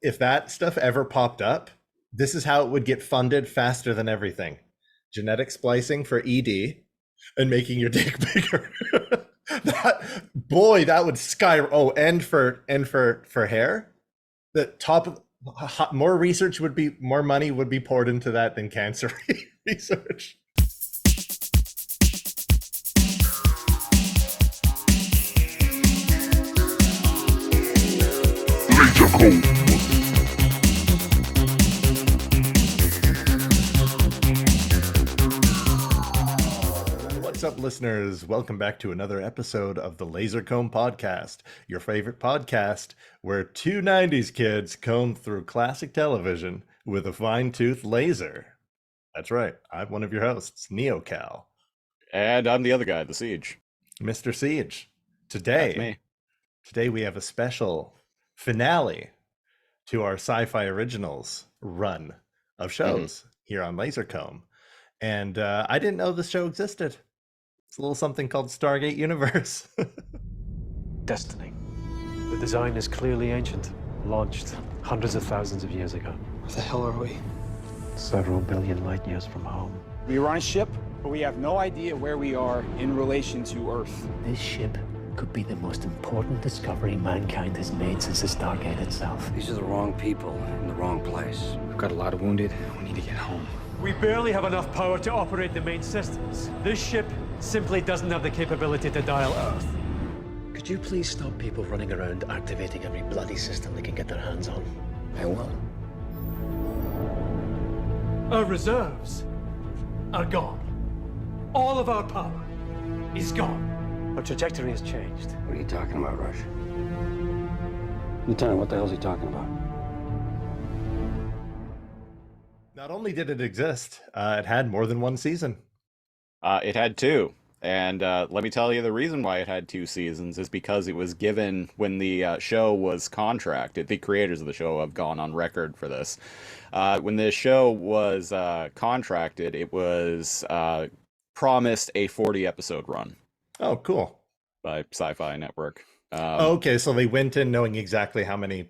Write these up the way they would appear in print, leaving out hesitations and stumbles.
if that stuff ever popped up, this is how it would get funded faster than everything. Genetic splicing for ED and making your dick bigger. That would skyrocket. Oh, and for hair, the top of more research would be more money would be poured into that than cancer research. What's up, listeners? Welcome back to another episode of the Laser Comb Podcast, your favorite podcast where two 90s kids comb through classic television with a fine-tooth laser. That's right. I'm one of your hosts, NeoCal. And I'm the other guy, the Siege. Mr. Siege. That's me. Today we have a special finale to our Sci-Fi Originals run of shows here on Lasercomb. And I didn't know this show existed. It's a little something called Stargate Universe. Destiny. The design is clearly ancient, launched hundreds of thousands of years ago. Where the hell are we? Several billion light years from home. We were on a ship, but we have no idea where we are in relation to Earth. This ship could be the most important discovery mankind has made since the Stargate itself. These are the wrong people in the wrong place. We've got a lot of wounded. We need to get home. We barely have enough power to operate the main systems. This ship simply doesn't have the capability to dial Earth. Could you please stop people running around activating every bloody system they can get their hands on? I will. Our reserves are gone. All of our power is gone. Our trajectory has changed. What are you talking about, Rush? Lieutenant, what the hell's he talking about? Not only did it exist, it had more than one season. It had two. And let me tell you, the reason why it had two seasons is because it was given when the show was contracted. The creators of the show have gone on record for this. When the show was contracted, it was promised a 40-episode run. Oh, cool. By Sci-Fi Network. Okay, so they went in knowing exactly how many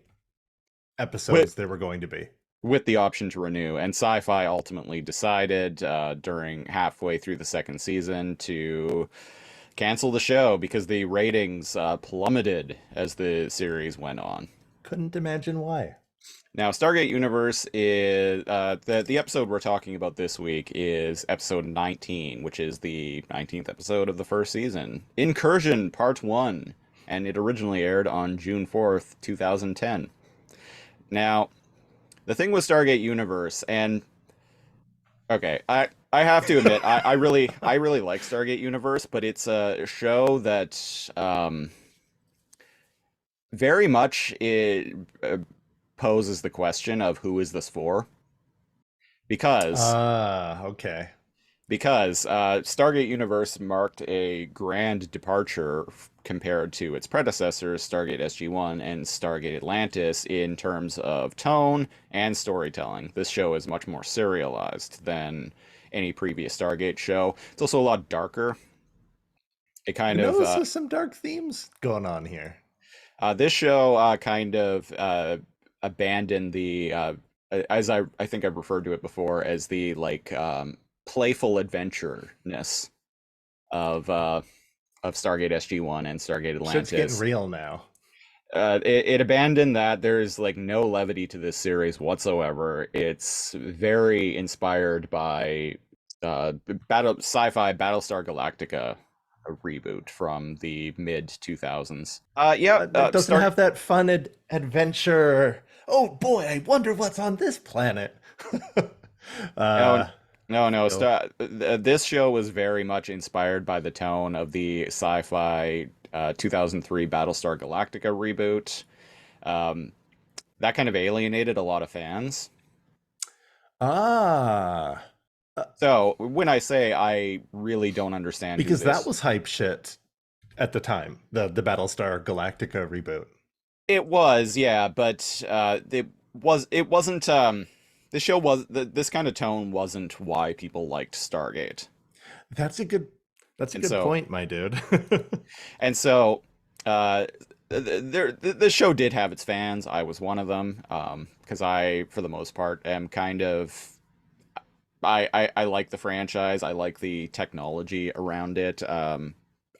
episodes there were going to be. With the option to renew, and Sci-Fi ultimately decided during halfway through the second season to cancel the show because the ratings plummeted as the series went on. Couldn't imagine why. Now, Stargate Universe is the episode we're talking about this week is episode 19, which is the 19th episode of the first season, Incursion Part 1, and it originally aired on June 4th, 2010. Now, the thing with Stargate Universe, and okay, I have to admit, I really like Stargate Universe, but it's a show that very much poses the question of who is this for? Because okay. Because Stargate Universe marked a grand departure compared to its predecessors, Stargate SG-1 and Stargate Atlantis, in terms of tone and storytelling. This show is much more serialized than any previous Stargate show. It's also a lot darker. It kind of there's some dark themes going on here. This show kind of abandoned the, as I think I've referred to it before, as the playful adventureness of Stargate SG-1 and Stargate Atlantis. Shit's getting real now. It abandoned that. There's no levity to this series whatsoever. It's very inspired by Sci-Fi Battlestar Galactica, a reboot from the mid 2000s. It doesn't have that fun adventure. Oh boy, I wonder what's on this planet. No. This show was very much inspired by the tone of the Sci-Fi 2003 Battlestar Galactica reboot. That kind of alienated a lot of fans. So when I say I really don't understand, because that was hype shit at the time, the Battlestar Galactica reboot. It was, yeah, but it wasn't. The show was this kind of tone wasn't why people liked Stargate. That's a good point, my dude. And so the show did have its fans. I was one of them, because I, for the most part, am kind of I like the franchise. I like the technology around it.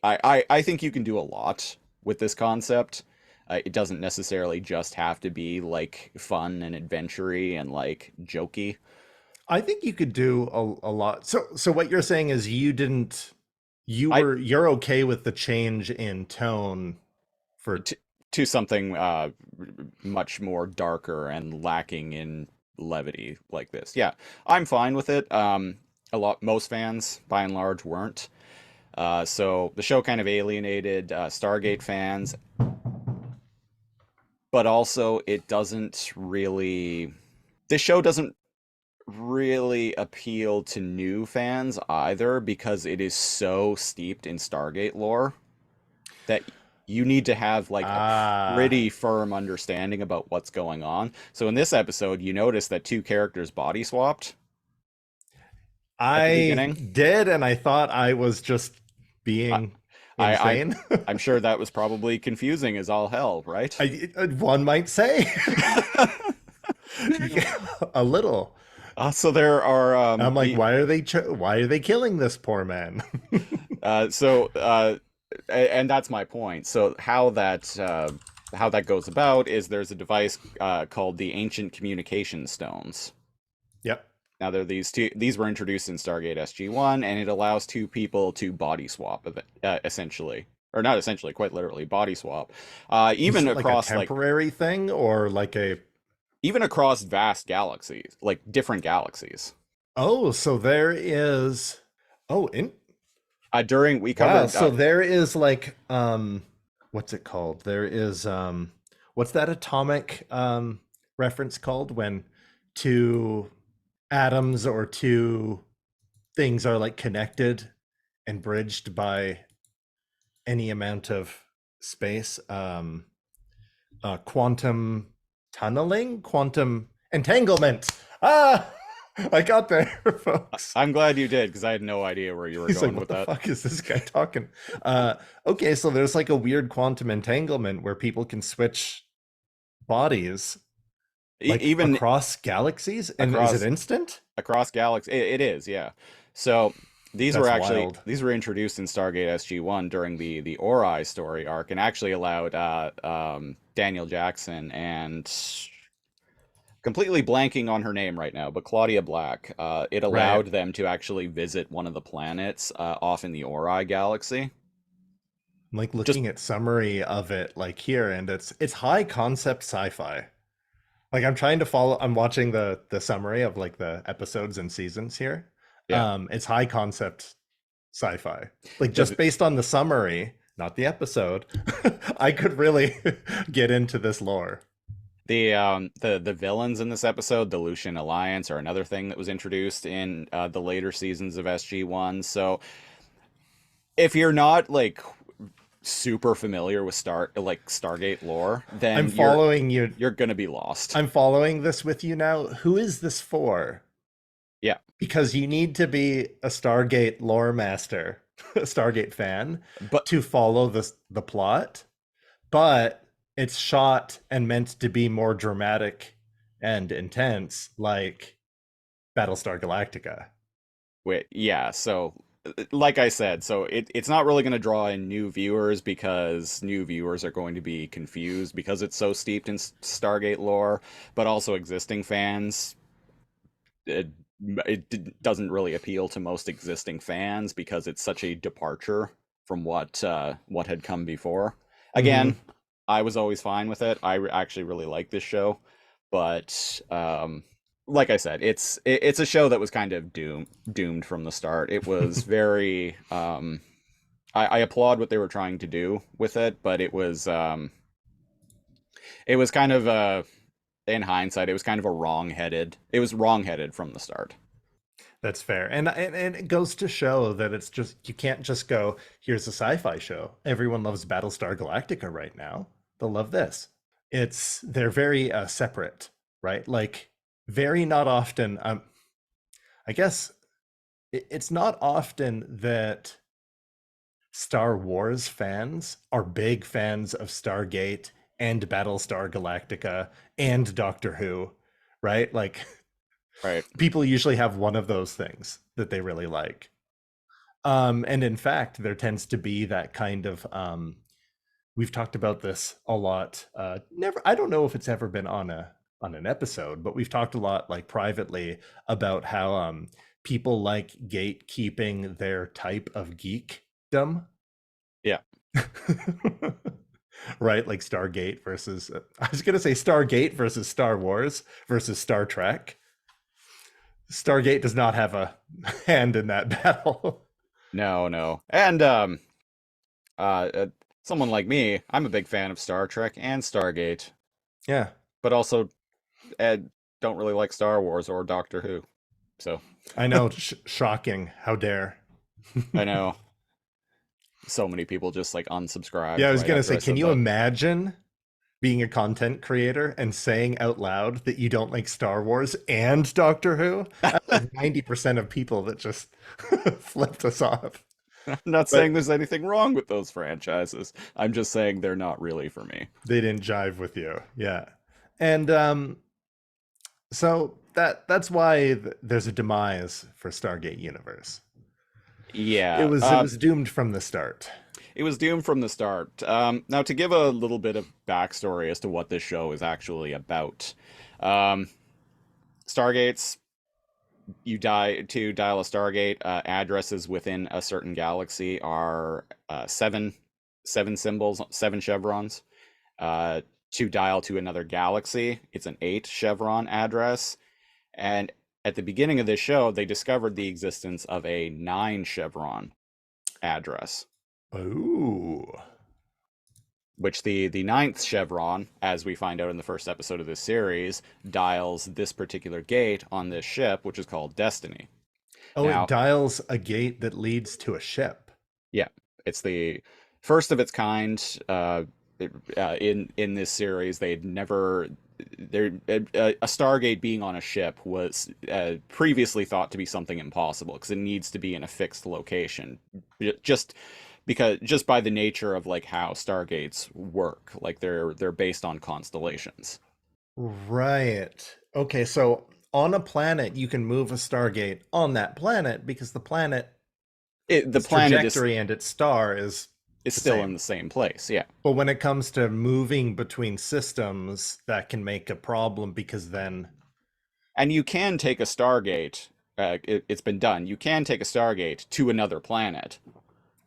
I think you can do a lot with this concept. It doesn't necessarily just have to be like fun and adventure-y and like jokey. I think you could do a lot. So what you're saying is I you're okay with the change in tone for to something much more darker and lacking in levity like this. Yeah, I'm fine with it. Most fans, by and large, weren't. So the show kind of alienated Stargate fans, but also it doesn't really. This show doesn't really appeal to new fans either because it is so steeped in Stargate lore that you need to have like a pretty firm understanding about what's going on. So in this episode, you notice that two characters body swapped at the I beginning. did, and I thought I was just being insane. I'm sure that was probably confusing as all hell, right? One might say. A little. So there are. I'm like, why are they killing this poor man? And that's my point. So how that goes about is there's a device called the Ancient Communication Stones. Yep. Now there are these were introduced in Stargate SG-1, and it allows two people to body swap essentially. Or not essentially, quite literally, body swap. Even across like a temporary thing, or like even across vast galaxies, like different galaxies. Oh, so there is. Oh, During we covered. So there is like what's it called? There is what's that atomic reference called when two atoms or two things are like connected and bridged by any amount of space? Quantum tunneling, quantum entanglement. I got there, folks. I'm glad you did, because I had no idea where you were going with that. What the fuck is this guy talking? Okay, so there's like a weird quantum entanglement where people can switch bodies, like even across galaxies. And is it instant? Across galaxies, it is, yeah. So these That's were actually wild. these were introduced in Stargate SG-1 during the Ori story arc, and actually allowed Daniel Jackson and completely blanking on her name right now, but Claudia Black. It allowed them to actually visit one of the planets off in the Ori galaxy. I'm like looking at summary of it like here, and it's high concept sci-fi. Like I'm trying to follow. I'm watching the summary of like the episodes and seasons here. Yeah. It's high concept sci-fi. Like just based on the summary, not the episode, I could really get into this lore. The villains in this episode, the Lucian Alliance, are another thing that was introduced in the later seasons of SG-1. So if you're not like super familiar with Stargate lore, then I'm following you. You're gonna be lost. I'm following this with you now. Who is this for? Yeah, because you need to be a Stargate lore master, a Stargate fan, but to follow the plot. But it's shot and meant to be more dramatic and intense, like Battlestar Galactica. Yeah, so like I said, so it's not really going to draw in new viewers because new viewers are going to be confused because it's so steeped in Stargate lore, but also existing fans. It doesn't really appeal to most existing fans because it's such a departure from what had come before. Again, I was always fine with it. I actually really like this show, but like I said, it's a show that was kind of doomed from the start. It was very I applaud what they were trying to do with it, but it was kind of in hindsight, it was kind of wrong-headed from the start. That's fair. And it goes to show that it's just, you can't just go, here's a sci-fi show. Everyone loves Battlestar Galactica right now. They'll love this. They're very separate, right? Like very not often, I guess it's not often that Star Wars fans are big fans of Stargate and Battlestar Galactica and Doctor Who, right? Like Right. people usually have one of those things that they really like. And in fact, there tends to be that kind of we've talked about this a lot. Never, I don't know if it's ever been on an episode, but we've talked a lot, like privately, about how people like gatekeeping their type of geekdom. Yeah. Right, like Stargate versus I was gonna say Stargate versus Star Wars versus Star Trek. Stargate does not have a hand in that battle. No. And someone like me, I'm a big fan of Star Trek and Stargate, Yeah, but also don't really like Star Wars or Doctor Who. So I know. Shocking. How dare. I know so many people just like unsubscribe. Yeah, I was right gonna after say, I can said you that. imagine being a content creator and saying out loud that you don't like Star Wars and Doctor Who? That's like 90% of people that just flipped us off. I'm not saying there's anything wrong with those franchises. I'm just saying they're not really for me. They didn't jive with you. Yeah. And so that's why there's a demise for Stargate Universe. Yeah, It was doomed from the start. it was doomed from the start. Now, to give a little bit of backstory as to what this show is actually about, Stargates, you dial a Stargate. Addresses within a certain galaxy are seven symbols, 7 chevrons. To dial to another galaxy, it's an 8 chevron address. And at the beginning of this show, they discovered the existence of a 9 chevron address, Ooh. which the 9th chevron, as we find out in the first episode of this series, dials this particular gate on this ship, which is called Destiny. Oh, Now- it dials a gate that leads to a ship. Yeah, it's the first of its kind in this series. They'd never a Stargate being on a ship was previously thought to be something impossible because it needs to be in a fixed location, just by the nature of like how Stargates work. Like they're based on constellations. Right. Okay, so on a planet, you can move a Stargate on that planet because the planet, The its planet is trajectory and its star is still same. in the same place. Yeah. But when it comes to moving between systems, that can make a problem because then And you can take a Stargate, it's been done. You can take a Stargate to another planet,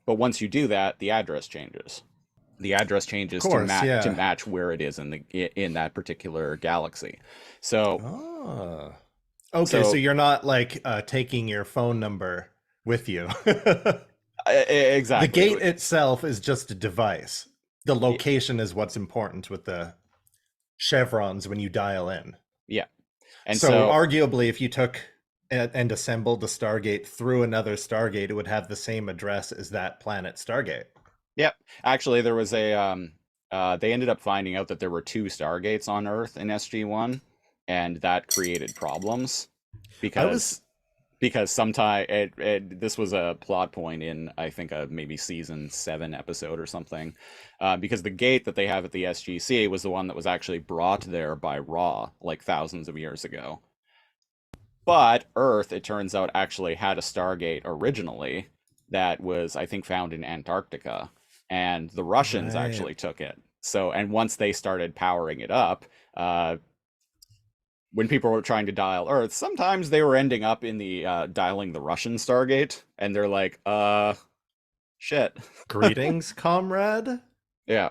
but once you do that, the address changes. The address changes Of course, yeah. to match where it is in that particular galaxy. So okay, so So- you're not like taking your phone number with you. exactly. The gate itself is just a device. The location is what's important with the chevrons when you dial in. Yeah. And so, so arguably, if you took and assembled the Stargate through another Stargate, it would have the same address as that planet Stargate. Yep. Actually, there was they ended up finding out that there were 2 Stargates on Earth in SG-1, and that created problems because sometime this was a plot point in, I think, maybe season 7 episode or something, because the gate that they have at the SGC was the one that was actually brought there by Ra like thousands of years ago. But Earth, it turns out, actually had a Stargate originally that was, I think, found in Antarctica, and the Russians Right. actually took it. So, and once they started powering it up, when people were trying to dial Earth, sometimes they were ending up in the dialing the Russian Stargate, and they're like, shit. Greetings, comrade. Yeah.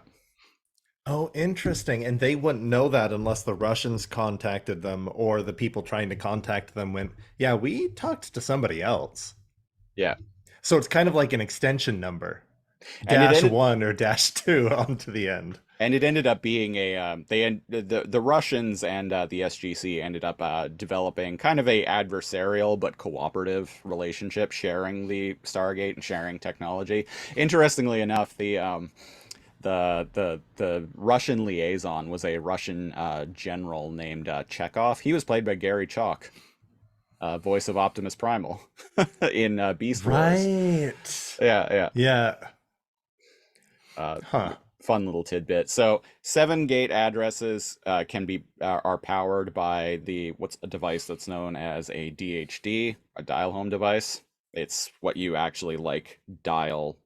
Oh, interesting. And they wouldn't know that unless the Russians contacted them or the people trying to contact them went, yeah, we talked to somebody else. Yeah. So it's kind of like an extension number. And it ended- -1 or -2 onto the end. And it ended up being the Russians and the SGC ended up developing kind of a adversarial but cooperative relationship, sharing the Stargate and sharing technology. Interestingly enough, the Russian liaison was a Russian general named Chekhov. He was played by Gary Chalk, voice of Optimus Primal in Beast Wars. Right. Yeah. Yeah. Huh. Fun little tidbit. So 7 gate addresses are powered by what's a device that's known as a DHD, a dial home device. It's what you actually dial.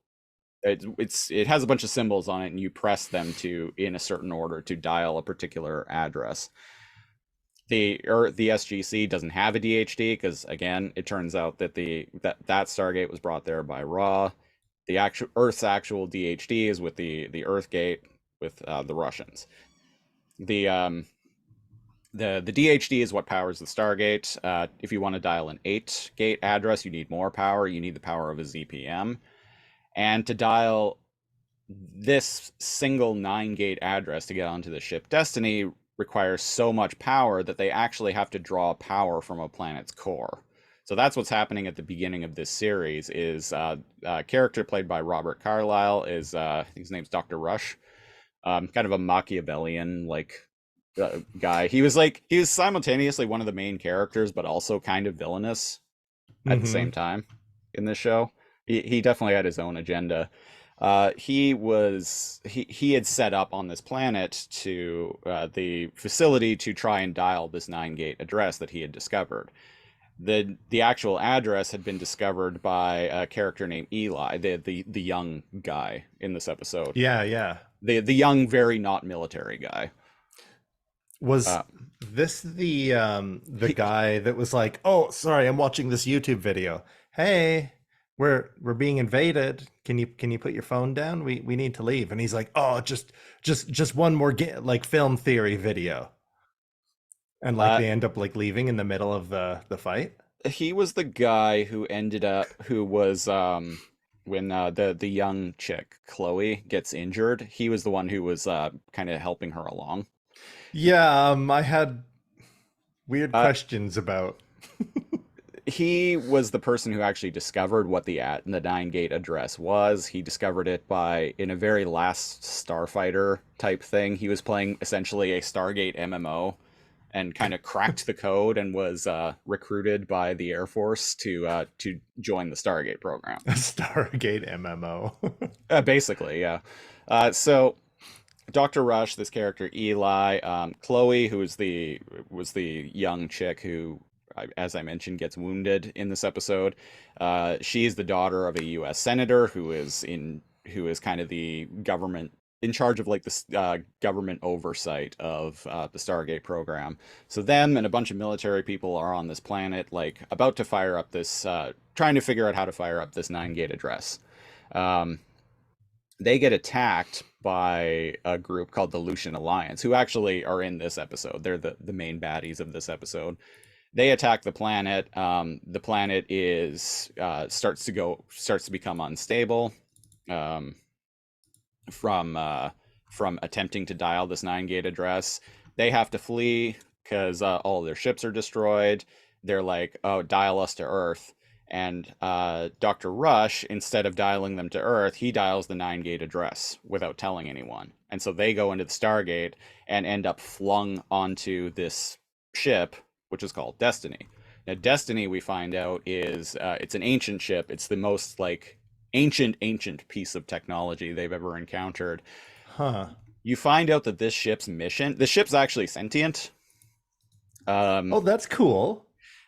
It has a bunch of symbols on it, and you press them in a certain order to dial a particular address. The SGC doesn't have a DHD because, again, it turns out that that Stargate was brought there by Ra. The actual Earth's actual DHD is with the Earth Gate with the Russians. The DHD is what powers the Stargate. If you want to dial an 8-gate address, you need more power. You need the power of a ZPM. And to dial this single 9-gate address to get onto the ship Destiny requires so much power that they actually have to draw power from a planet's core. So that's what's happening at the beginning of this series. Is a character played by Robert Carlyle is I think his name's Dr. Rush, kind of a Machiavellian guy. He was simultaneously one of the main characters, but also kind of villainous at the same time in this show. He definitely had his own agenda. He had set up on this planet to the facility to try and dial this 9-gate address that he had discovered. The actual address had been discovered by a character named Eli, the young guy in this episode. Yeah. The young, very not military guy. Was this the guy that was like, "Oh, sorry, I'm watching this YouTube video. Hey, we're being invaded. Can you put your phone down? We need to leave." And he's like, "Oh, just one more film theory video." And they end up leaving in the middle of the fight. He was the guy who was when the young chick Chloe gets injured. He was the one who was kind of helping her along. Yeah, I had weird questions about. He was the person who actually discovered what the 9-gate address was. He discovered it in a very Last Starfighter type thing. He was playing essentially a Stargate MMO and kind of cracked the code and was recruited by the Air Force to join the Stargate program. A Stargate MMO. Basically, yeah. So Dr. Rush, this character Eli, Chloe, who was the young chick who, as I mentioned, gets wounded in this episode. She's the daughter of a U.S. senator who is kind of the government in charge of this government oversight of the Stargate program. So them and a bunch of military people are on this planet, about to fire up this, trying to figure out how to fire up this 9-gate address. They get attacked by a group called the Lucian Alliance, who actually are in this episode. They're the main baddies of this episode. They attack the planet. The planet starts to become unstable from attempting to dial this 9-gate address. They have to flee because all of their ships are destroyed. They're like, "Oh, dial us to Earth." And Dr. Rush, instead of dialing them to Earth, he dials the 9-gate address without telling anyone. And so they go into the Stargate and end up flung onto this ship, which is called Destiny. Now, Destiny, we find out, is it's an ancient ship. It's the most ancient piece of technology they've ever encountered. Huh. You find out that this ship's actually sentient. Oh, that's cool.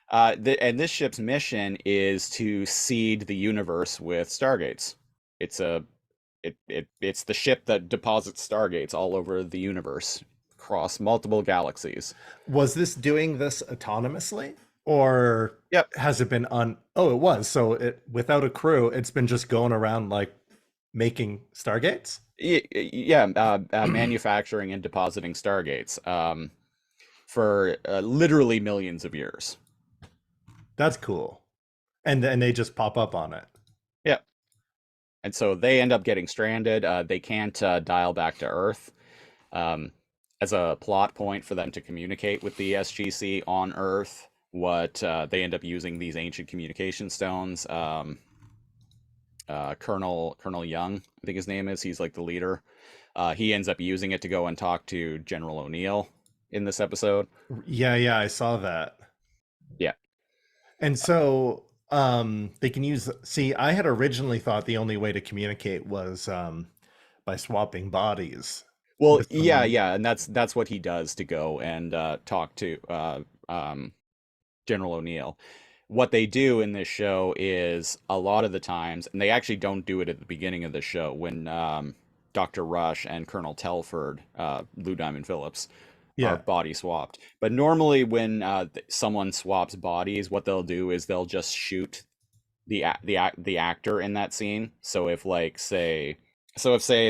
And this ship's mission is to seed the universe with Stargates. It's the ship that deposits Stargates all over the universe across multiple galaxies. Was this doing this autonomously, or has it been on? Oh, it was. So without a crew, it's been just going around making Stargates. Yeah, manufacturing and depositing Stargates for literally millions of years. That's cool. And they just pop up on it. Yeah. And so they end up getting stranded. They can't dial back to Earth. As a plot point for them to communicate with the SGC on Earth, they end up using these ancient communication stones. Colonel Young, I think his name is. He's the leader. He ends up using it to go and talk to General O'Neill in this episode. Yeah, I saw that. Yeah. And so they can use. See, I had originally thought the only way to communicate was by swapping bodies. Well, with yeah, someone. yeah, and that's what he does to go and talk to General O'Neill. What they do in this show is a lot of the times, and they actually don't do it at the beginning of the show when Dr. Rush and Colonel Telford, Lou Diamond Phillips, are Yeah. body swapped. But normally, when someone swaps bodies, what they'll do is they'll just shoot the actor in that scene. So if like say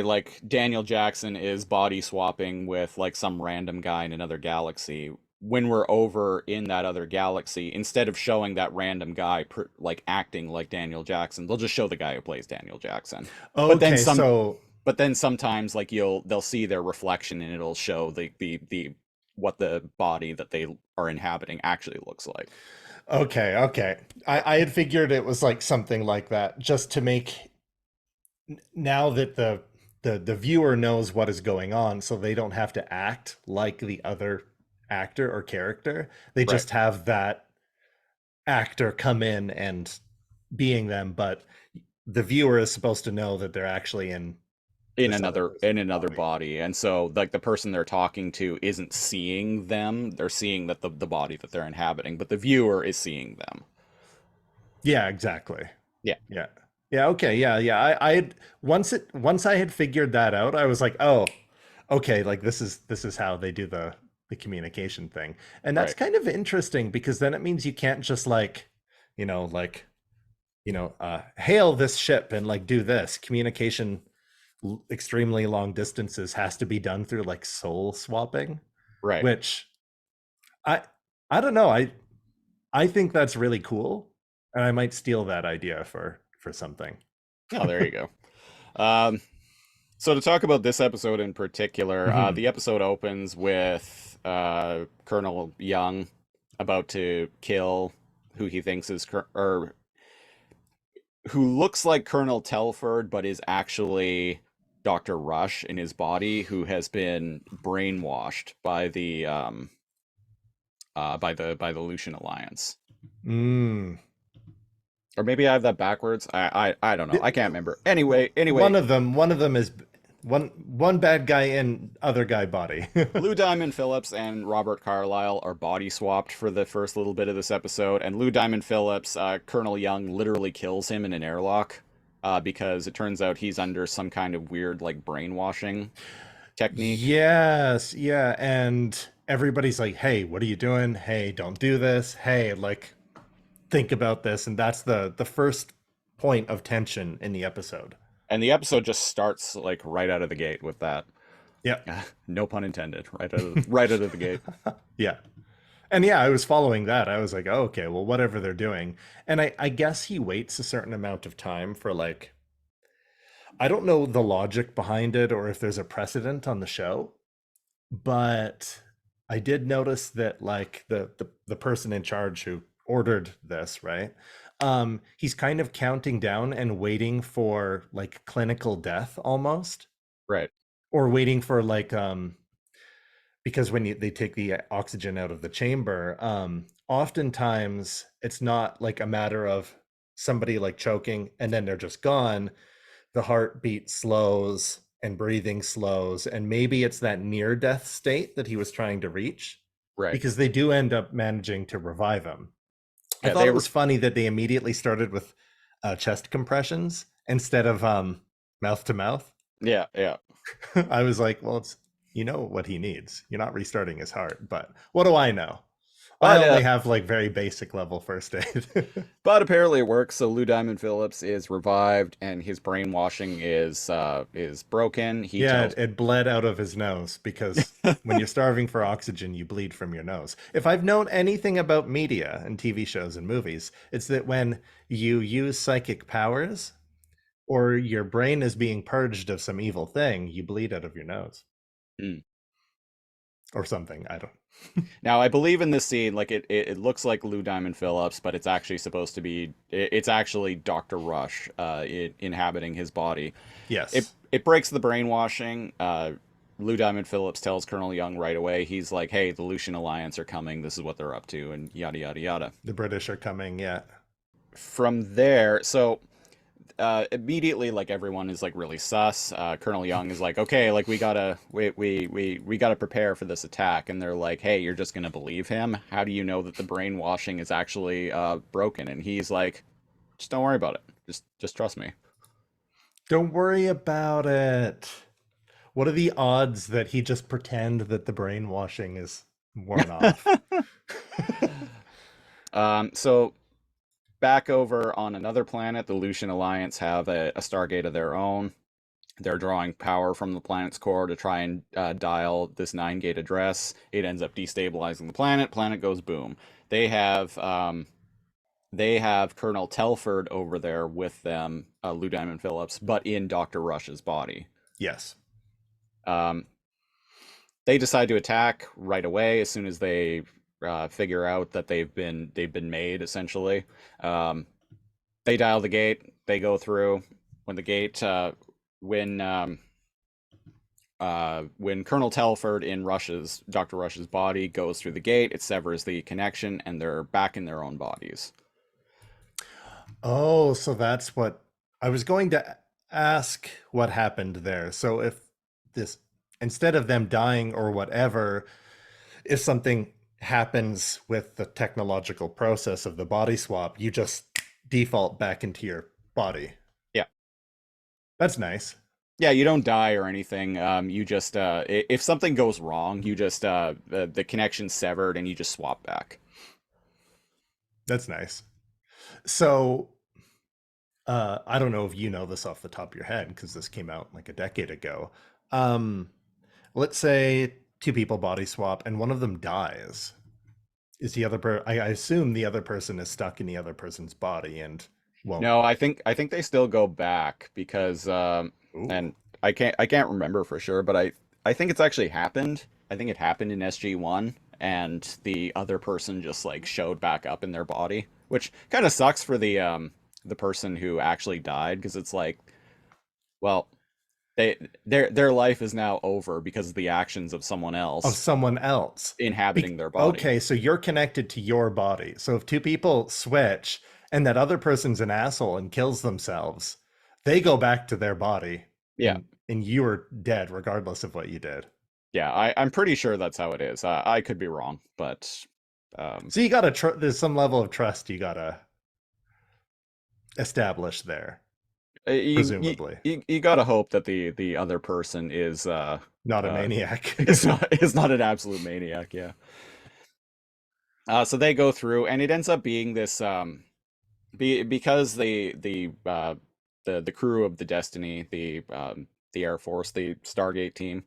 like Daniel Jackson is body swapping with like some random guy in another galaxy, when we're over in that other galaxy, instead of showing that random guy like acting like Daniel Jackson, they'll just show the guy who plays Daniel Jackson. But then Okay, so sometimes like they'll see their reflection and it'll show the what the body that they are inhabiting actually looks like. okay. I had figured it was like something like that, just to make now that the viewer knows what is going on, so they don't have to act like the other actor or character. They Right. just have that actor come in and being them, but the viewer is supposed to know that they're actually in in this other another body. body, and so like the person they're talking to isn't seeing them, they're seeing that the body that they're inhabiting, but the viewer is seeing them. Yeah, exactly. Yeah. Yeah, okay, yeah. I had once I had figured that out, I was like, oh, okay, like this is how they do the communication thing. And that's Right. kind of interesting because then it means you can't just like, hail this ship and like do this. Communication extremely long distances has to be done through like soul swapping, Right. which I I don't know. I think that's really cool, and I might steal that idea for something. Oh, there you go. So to talk about this episode in particular, Mhm. the episode opens with Colonel Young about to kill who he thinks is or who looks like Colonel Telford, but is actually Dr. Rush in his body, who has been brainwashed by the Lucian Alliance. Mm. Or maybe I have that backwards. I don't know. I can't remember. Anyway, One of them is one bad guy in other guy body. Lou Diamond Phillips and Robert Carlyle are body swapped for the first little bit of this episode, and Lou Diamond Phillips, Colonel Young literally kills him in an airlock because it turns out he's under some kind of weird like brainwashing technique. Yes, yeah, and everybody's like, "Hey, what are you doing? Hey, don't do this. Hey, like think about this." And that's the first point of tension in the episode. And the episode just starts like right out of the gate with that. Yeah. No pun intended. Right out of the gate. Yeah. And yeah, I was following that. I was like, oh, okay, well, whatever they're doing. And I guess he waits a certain amount of time for like, I don't know the logic behind it or if there's a precedent on the show, but I did notice that like the person in charge who ordered this, right? He's kind of counting down and waiting for like clinical death almost, Right. or waiting for like because when they take the oxygen out of the chamber, oftentimes it's not like a matter of somebody like choking and then they're just gone. The heartbeat slows and breathing slows, and maybe it's that near death state that he was trying to reach, Right. because they do end up managing to revive him. I Yeah, thought they it was funny that they immediately started with chest compressions instead of mouth to mouth. Yeah. I was like, well, it's what he needs. You're not restarting his heart, but what do I know? I But, only have like very basic level first aid. But apparently it works. So Lou Diamond Phillips is revived, and his brainwashing is broken. He Yeah, tells it bled out of his nose because when you're starving for oxygen, you bleed from your nose. If I've known anything about media and TV shows and movies, it's that when you use psychic powers or your brain is being purged of some evil thing, you bleed out of your nose. Mm. Or something. I don't. Now, I believe in this scene, like it looks like Lou Diamond Phillips, but it's actually supposed to be, it's actually Dr. Rush inhabiting his body. Yes. It breaks the brainwashing. Lou Diamond Phillips tells Colonel Young right away. He's like, hey, the Lucian Alliance are coming. This is what they're up to, and yada, yada, yada. The British are coming, yeah. From there, so immediately, like, everyone is like really sus. Colonel Young is like, okay, like, we gotta prepare for this attack, and they're like, hey, you're just gonna believe him? How do you know that the brainwashing is actually broken? And he's like, just don't worry about it. Just trust me. Don't worry about it. What are the odds that he just pretend that the brainwashing is worn off? So back over on another planet, the Lucian Alliance have a Stargate of their own. They're drawing power from the planet's core to try and dial this 9-gate address. It ends up destabilizing the planet. Planet goes boom. They have Colonel Telford over there with them, Lou Diamond Phillips, but in Dr. Rush's body. Yes. They decide to attack right away as soon as they figure out that they've been made, essentially. They dial the gate. They go through. When the gate when Colonel Telford in Dr. Rush's body goes through the gate, it severs the connection, and they're back in their own bodies. Oh, so that's what I was going to ask, what happened there. So if this, instead of them dying or whatever, if something happens with the technological process of the body swap, you just default back into your body. Yeah. That's nice. Yeah, you don't die or anything. You just if something goes wrong, you just the connection's severed and you just swap back. That's nice. So I don't know if you know this off the top of your head, because this came out like a decade ago. Let's say two people body swap and one of them dies. Is the other I assume the other person is stuck in the other person's body and won't. No, I think they still go back because and I can't remember for sure, but I think it's actually happened. I think it happened in SG1, and the other person just like showed back up in their body, which kind of sucks for the person who actually died, because it's like, well, their life is now over because of the actions of someone else inhabiting their body. Okay, so you're connected to your body. So if two people switch and that other person's an asshole and kills themselves, they go back to their body. Yeah. And you are dead regardless of what you did. Yeah, I'm pretty sure that's how it is. I could be wrong, but so you gotta there's some level of trust you gotta establish there. Presumably, you gotta hope that the other person is not a maniac. is not an absolute maniac. Yeah. So they go through, and it ends up being this because the crew of the Destiny, the Air Force, the Stargate team,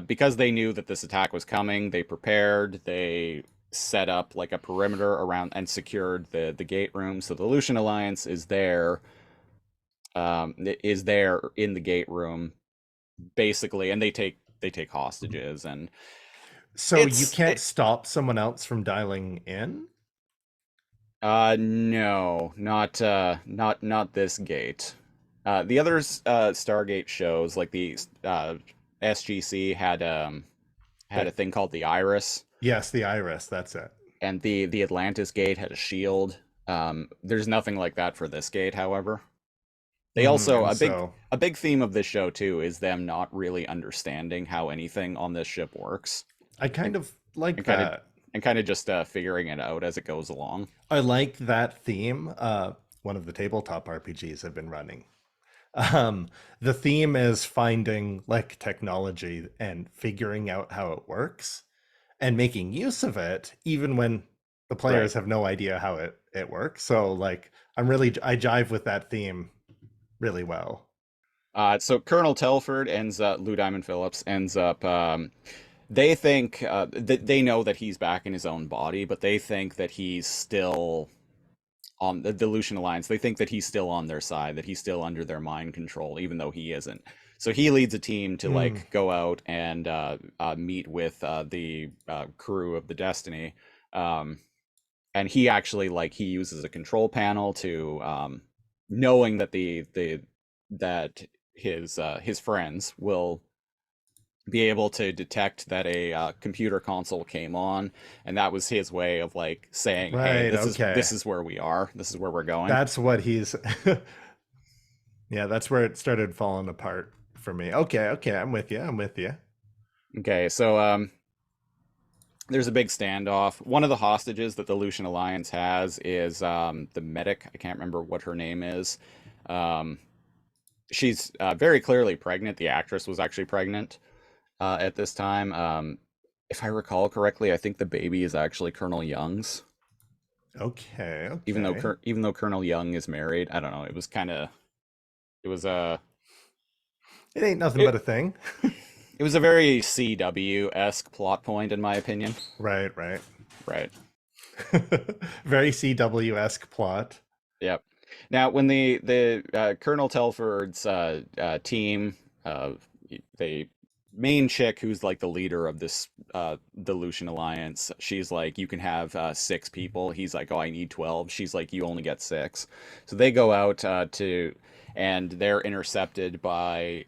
because they knew that this attack was coming, they prepared. They set up like a perimeter around and secured the gate room. So the Lucian Alliance is there in the gate room, basically, and they take hostages. And so you can't stop someone else from dialing in? No, not this gate. The other Stargate shows, like the SGC had a thing called the Iris. Yes, the Iris, that's it. And the Atlantis gate had a shield. There's nothing like that for this gate, however. They also a big theme of this show too is them not really understanding how anything on this ship works. I kind of like that. And kind of just figuring it out as it goes along. I like that theme. One of the tabletop RPGs I've been running. The theme is finding like technology and figuring out how it works and making use of it, even when the players have no idea how it works. So like, I jive with that theme really well. So Colonel Telford Lou Diamond Phillips ends up, they think that they know that he's back in his own body, but they think that he's still on the Lucian Alliance. They think that he's still on their side, that he's still under their mind control, even though he isn't. So he leads a team to like go out and meet with the crew of the Destiny. And he actually he uses a control panel to knowing that that his friends will be able to detect that a computer console came on, and that was his way of like saying, hey, this is where we are, this is where we're going. That's what he's Yeah, that's where it started falling apart for me. Okay, okay, I'm with you. I'm with you. Okay, so there's a big standoff. One of the hostages that the Lucian Alliance has is the medic. I can't remember what her name is. Um, she's very clearly pregnant. The actress was actually pregnant at this time. If I recall correctly, I think the baby is actually Colonel Young's. Okay, Even though okay. even though Colonel Young is married, I don't know. It was It ain't nothing it, but a thing. it was a very CW-esque plot point in my opinion. Right, right. Right. Very CW-esque plot. Yep. Now, when the Colonel Telford's team, the main chick who's like the leader of this the Lucian Alliance, she's like, you can have 6 people. He's like, oh, I need 12. She's like, you only get 6. So they go out and they're intercepted by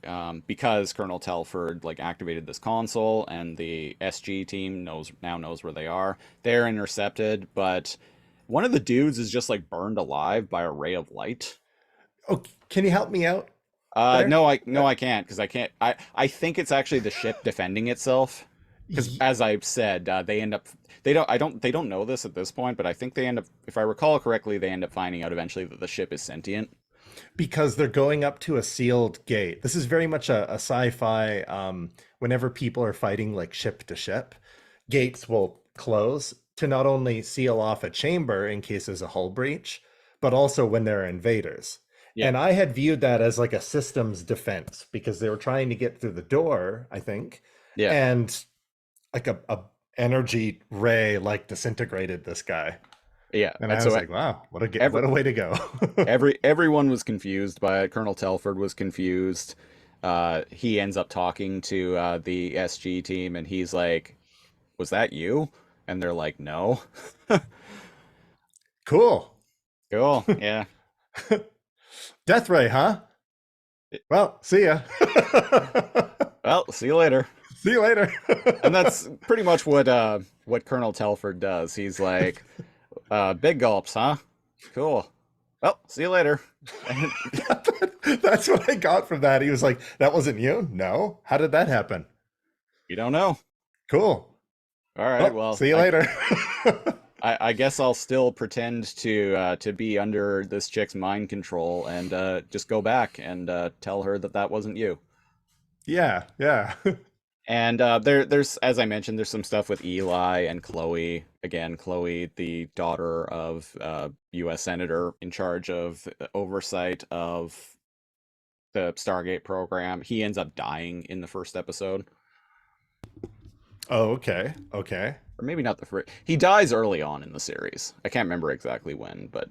because Colonel Telford like activated this console, and the SG team now knows where they are. They're intercepted, but one of the dudes is just like burned alive by a ray of light. Oh, can you help me out there? No, I can't, because I can't. I think it's actually the ship defending itself. Because as I've said, they don't know this at this point, but I think they end up, if I recall correctly, they end up finding out eventually that the ship is sentient. Because they're going up to a sealed gate. This is very much a sci-fi. Whenever people are fighting like ship to ship, gates will close to not only seal off a chamber in case there's a hull breach, but also when there are invaders. Yeah. And I had viewed that as like a systems defense because they were trying to get through the door, I think. Yeah. And like a energy ray like disintegrated this guy. Yeah. And I was like, wow, what a way to go. Everyone was confused by it. Colonel Telford was confused. He ends up talking to the SG team, and he's like, was that you? And they're like, no. Cool. Cool. Yeah. Death ray, huh? Well, see ya. Well, see you later. See you later. And that's pretty much what Colonel Telford does. He's like, big gulps, huh? Cool. Well, see you later. That's what I got from that. He was like, that wasn't you? No. How did that happen? You don't know. Cool. All right. Well, see you later. I guess I'll still pretend to be under this chick's mind control and just go back and tell her that wasn't you. Yeah, yeah. And there's, as I mentioned, there's some stuff with Eli and Chloe. Again, Chloe, the daughter of U.S. Senator in charge of oversight of the Stargate program. He ends up dying in the first episode. Oh, okay. Okay. Or maybe not the first. He dies early on in the series. I can't remember exactly when, but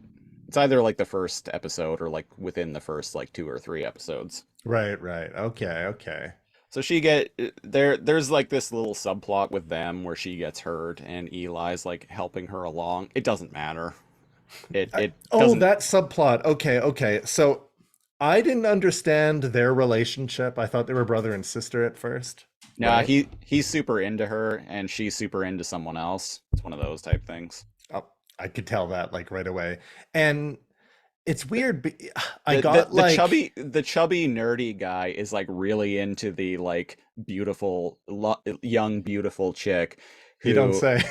it's either like the first episode or like within the first like 2 or 3 episodes. Right, right. Okay, okay. So there's like this little subplot with them where she gets hurt and Eli's like helping her along. It doesn't matter. It doesn't... that subplot. Okay, okay. So I didn't understand their relationship. I thought they were brother and sister at first. Nah, right? he's super into her and she's super into someone else. It's one of those type things. Oh, I could tell that like right away. And it's weird. The chubby nerdy guy is like really into the like beautiful young beautiful chick. You don't say.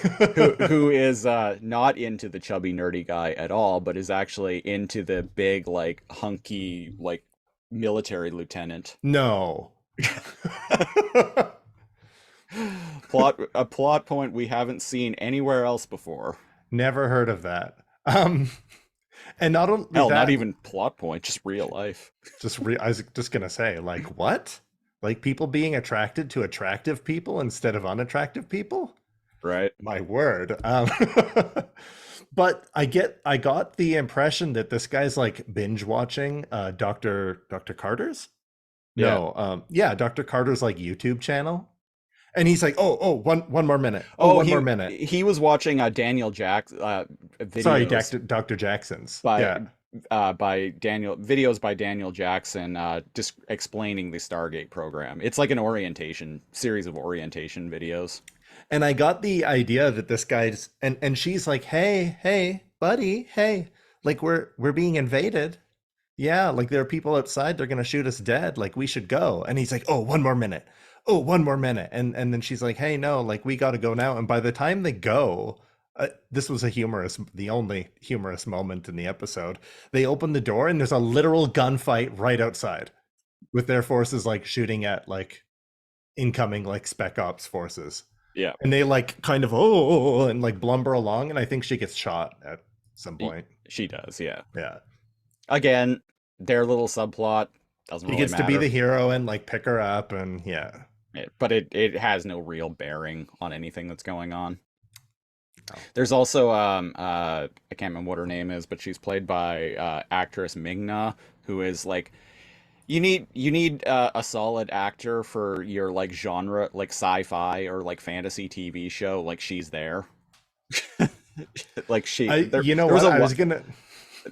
who is not into the chubby nerdy guy at all, but is actually into the big like hunky like military lieutenant. No. A plot point we haven't seen anywhere else before. Never heard of that. And not only not even plot point, just real life. I was just gonna say, like, what? Like people being attracted to attractive people instead of unattractive people? Right. My word. But I got the impression that this guy's like binge watching Dr. Carter's. Yeah. No, Dr. Carter's like YouTube channel. And he's like, one more minute. One more minute. He was watching Daniel videos. Sorry, Dr. Jackson's. By Daniel Jackson, just explaining the Stargate program. It's like an series of orientation videos. And I got the idea that this guy's and she's like, hey, buddy, hey, like we're being invaded. yeah, like there are people outside, they're gonna shoot us dead. Like we should go. And he's like, oh, one more minute. Oh, one more minute. And then she's like, hey, no, like we gotta go now. And by the time they go, this was the only humorous moment in the episode. They open the door and there's a literal gunfight right outside with their forces like shooting at like incoming like spec ops forces. Yeah. And they like kind of and like blumber along, and I think she gets shot at some point. She does, yeah. Yeah. Again, their little subplot doesn't He really gets to be matter. the hero and like pick her up, and yeah. But it has no real bearing on anything that's going on. No. There's also I can't remember what her name is, but she's played by actress Ming-Na, who is like you need a solid actor for your like genre, like sci-fi or like fantasy TV show. Like she's there. Like You know what? I was gonna.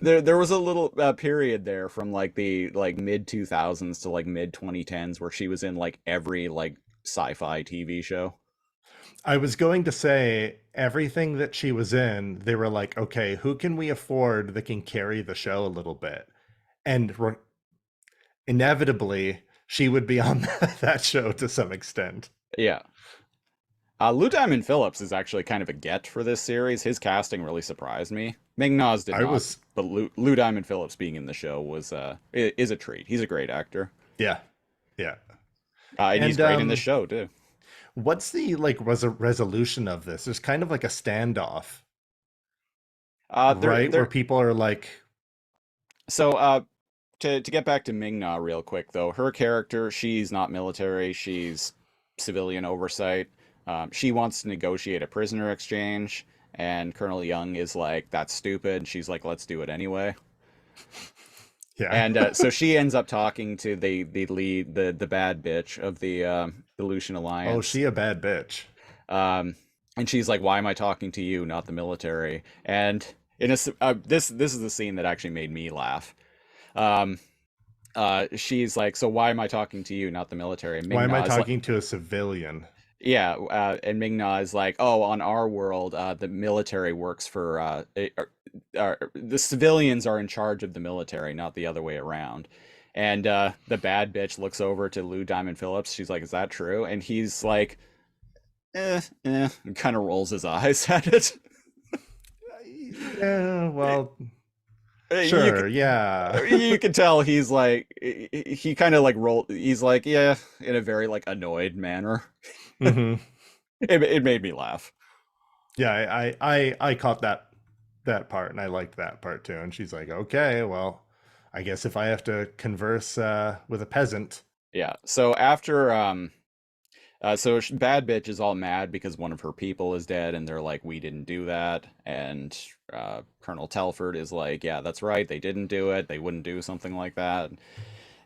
There was a little period there from like the like mid 2000s to like mid 2010s where she was in like every like sci-fi TV show. I was going to say everything that she was in. They were like, okay, who can we afford that can carry the show a little bit? And inevitably, she would be on that show to some extent. Yeah. Lou Diamond Phillips is actually kind of a get for this series. His casting really surprised me. Ming-Na's did not, but Lou Diamond Phillips being in the show is a treat. He's a great actor. Yeah, yeah. And he's great in the show too. What's the like resolution of this? There's kind of like a standoff, right? Where people are like. So to get back to Ming-Na real quick though, her character, she's not military. She's civilian oversight. She wants to negotiate a prisoner exchange, and Colonel Young is like, that's stupid. She's like, let's do it anyway. Yeah. And so she ends up talking to the lead, the bad bitch of the Lucian Alliance. Oh, she a bad bitch. And she's like, why am I talking to you, not the military? And in a this is the scene that actually made me laugh. She's like, so why am I talking to you, not the military? Why am I talking to a civilian? Yeah, and Ming-Na is like, oh, on our world, the military works for the civilians are in charge of the military, not the other way around. And the bad bitch looks over to Lou Diamond Phillips. She's like, is that true? And he's like, and kind of rolls his eyes at it. Yeah, well, sure, yeah. You can tell he's like, he kind of like he's like, yeah, in a very like annoyed manner. Mm-hmm. It made me laugh. Yeah, I caught that part, and I liked that part too. And she's like, okay, well, I guess if I have to converse with a peasant. Yeah. So after bad bitch is all mad because one of her people is dead, and they're like, we didn't do that. And Colonel Telford is like, yeah, that's right, they didn't do it, they wouldn't do something like that.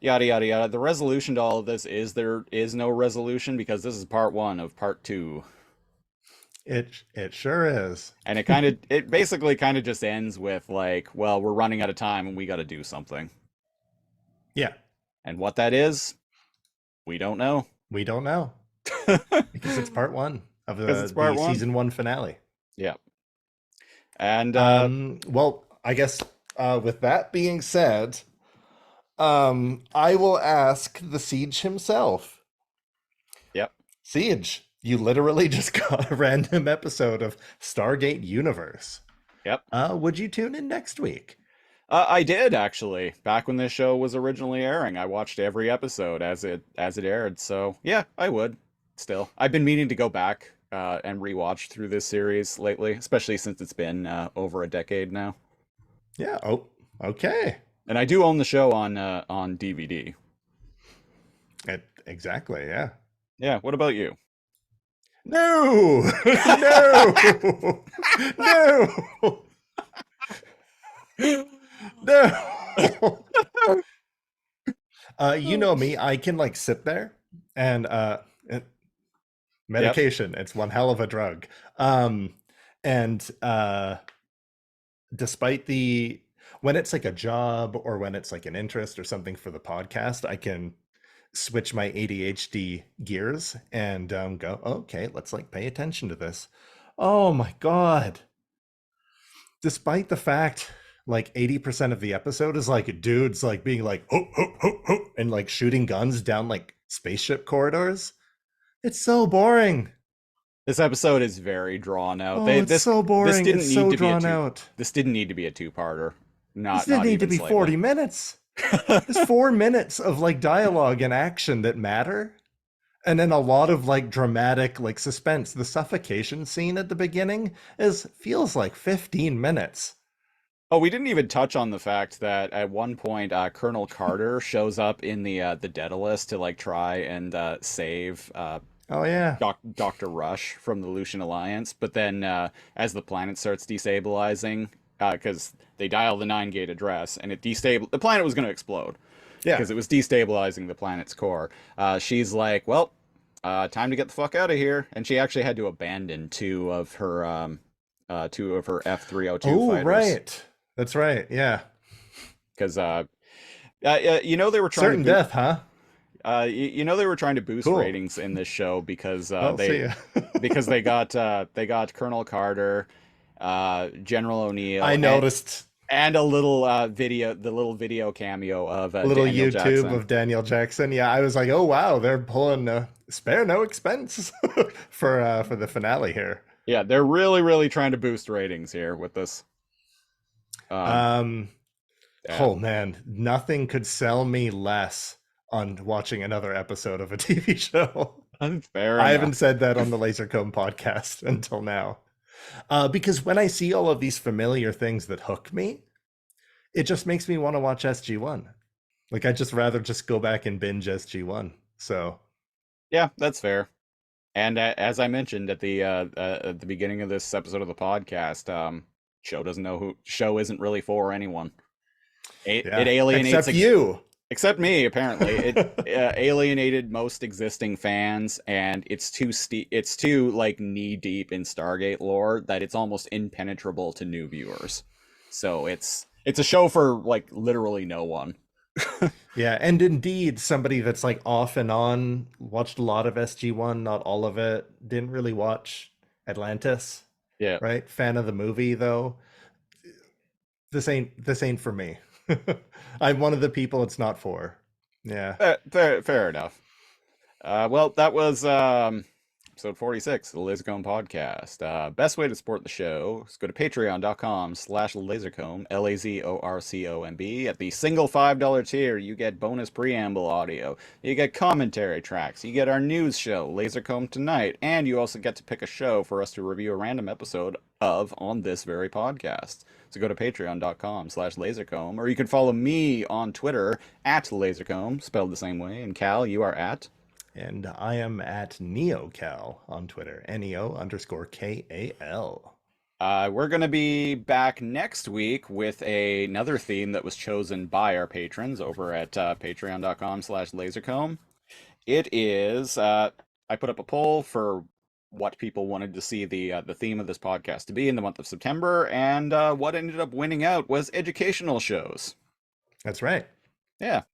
Yada yada yada. The resolution to all of this is there is no resolution, because this is part 1 of part 2. It sure is. And it basically kind of just ends with like, well, we're running out of time and we got to do something. Yeah. And what that is, we don't know. We don't know. Because it's part 1 of the season 1 finale. Yeah. And well, I guess with that being said, I will ask the Siege himself. Yep. Siege, you literally just got a random episode of Stargate Universe. Yep. Would you tune in next week? I did, actually. Back when this show was originally airing, I watched every episode as it aired. So yeah, I would. Still, I've been meaning to go back and rewatch through this series lately, especially since it's been over a decade now. Yeah. Oh, okay. And I do own the show on DVD. Exactly. Yeah. Yeah. What about you? No. No. No. No. You know me. I can like sit there and medication. Yep. It's one hell of a drug. And despite when it's like a job or when it's like an interest or something for the podcast, I can switch my ADHD gears and go, okay, let's like pay attention to this. Oh my God. Despite the fact like 80% of the episode is like dudes like being like ho ho ho ho and like shooting guns down like spaceship corridors. It's so boring. This episode is very drawn out. Oh, it's so boring. It's so drawn out. This didn't need to be a two-parter. This didn't need to be 40 minutes. There's 4 minutes of like dialogue and action that matter. And then a lot of like dramatic like suspense. The suffocation scene at the beginning feels like 15 minutes. Oh, we didn't even touch on the fact that at one point Colonel Carter shows up in the Daedalus to like try and save Oh yeah. Dr. Rush from the Lucian Alliance, but then as the planet starts destabilizing, because they dial the 9-gate address and the planet was going to explode. Yeah. Because it was destabilizing the planet's core. She's like, well, time to get the fuck out of here. And she actually had to abandon two of her F-302 Oh, fighters. right. That's right. Yeah. Because, you know, they were trying Certain to... death, huh? You know, they were trying to boost ratings in this show because because they got Colonel Carter, General O'Neill. I noticed. And a little video cameo of little Daniel YouTube Jackson. of Daniel Jackson. Yeah, I was like, oh wow, they're pulling spare no expense for the finale here. Yeah, they're really trying to boost ratings here with this. Oh man, nothing could sell me less on watching another episode of a TV show. Fair I enough. haven't said that on the Lasercomb podcast until now. Because when I see all of these familiar things that hook me, it just makes me want to watch SG-1. Like I just rather just go back and binge SG-1. So yeah, that's fair. And as I mentioned at the beginning of this episode of the podcast, show isn't really for anyone. It alienates except you. Except me, apparently. It alienated most existing fans, and it's too like knee deep in Stargate lore that it's almost impenetrable to new viewers. So it's a show for like literally no one. Yeah, and indeed, somebody that's like off and on, watched a lot of SG-1, not all of it, didn't really watch Atlantis. Yeah. Right? Fan of the movie though. This ain't for me. I'm one of the people it's not for. Yeah. Fair enough. Well, that was episode 46 of the Lasercomb podcast. Best way to support the show is go to patreon.com/lasercomb, LAZORCOMB. At the single $5 tier, you get bonus preamble audio, you get commentary tracks, you get our news show, Lasercomb Tonight, and you also get to pick a show for us to review a random episode of on this very podcast. So go to patreon.com/lasercomb, or you can follow me on Twitter at lasercomb, spelled the same way. And Cal, you are at? And I am at NeoCal on Twitter, NEO_KAL. We're going to be back next week with another theme that was chosen by our patrons over at patreon.com/lasercomb. It is, I put up a poll for what people wanted to see the theme of this podcast to be in the month of September, and what ended up winning out was educational shows. That's right. Yeah.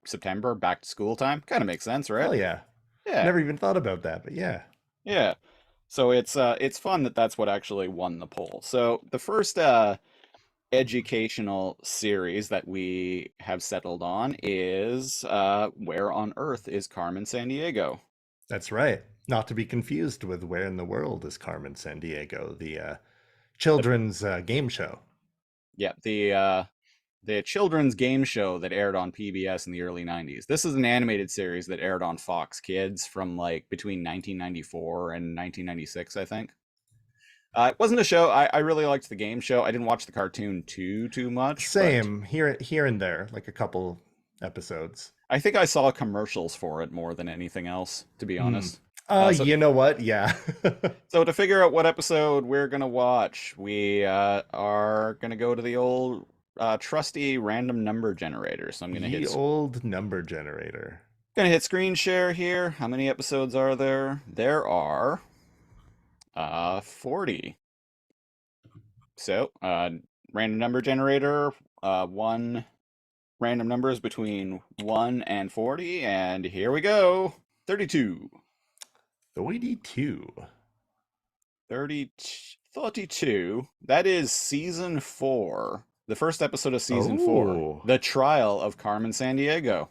September, back to school time. Kind of makes sense, right? Oh yeah. Yeah. Never even thought about that, but yeah. Yeah. So it's fun that that's what actually won the poll. So the first educational series that we have settled on is Where on Earth is Carmen Sandiego? That's right. Not to be confused with Where in the World is Carmen Sandiego, the children's game show. Yeah, the children's game show that aired on PBS in the early 90s. This is an animated series that aired on Fox Kids from like between 1994 and 1996, I think. It wasn't a show. I really liked the game show. I didn't watch the cartoon too much. Same, here and there, like a couple episodes. I think I saw commercials for it more than anything else, to be honest. You know what? Yeah. So to figure out what episode we're going to watch, we are going to go to the old trusty random number generator. So I'm going to hit the old number generator. Going to hit screen share here. How many episodes are there? There are 40. So random number generator, one random numbers between 1 and 40, and here we go. 32. 32. That is season 4, The first episode of season 4, Oh. The Trial of Carmen Sandiego.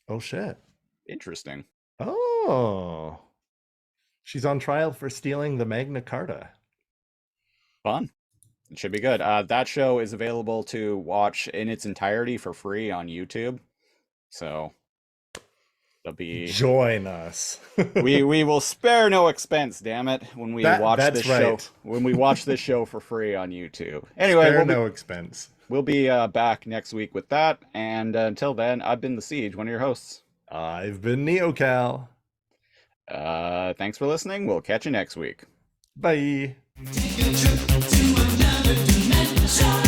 Oh, shit. Interesting. Oh. She's on trial for stealing the Magna Carta. Fun. It should be good. That show is available to watch in its entirety for free on YouTube. So it'll be Join us. we will spare no expense, damn it, when we watch that's this show. right. When we watch this show for free on YouTube. Anyway, Spare no expense. we'll be back next week with that. And until then, I've been The Siege, one of your hosts. I've been NeoCal. Thanks for listening. We'll catch you next week. Bye. Take a trip to another dimension.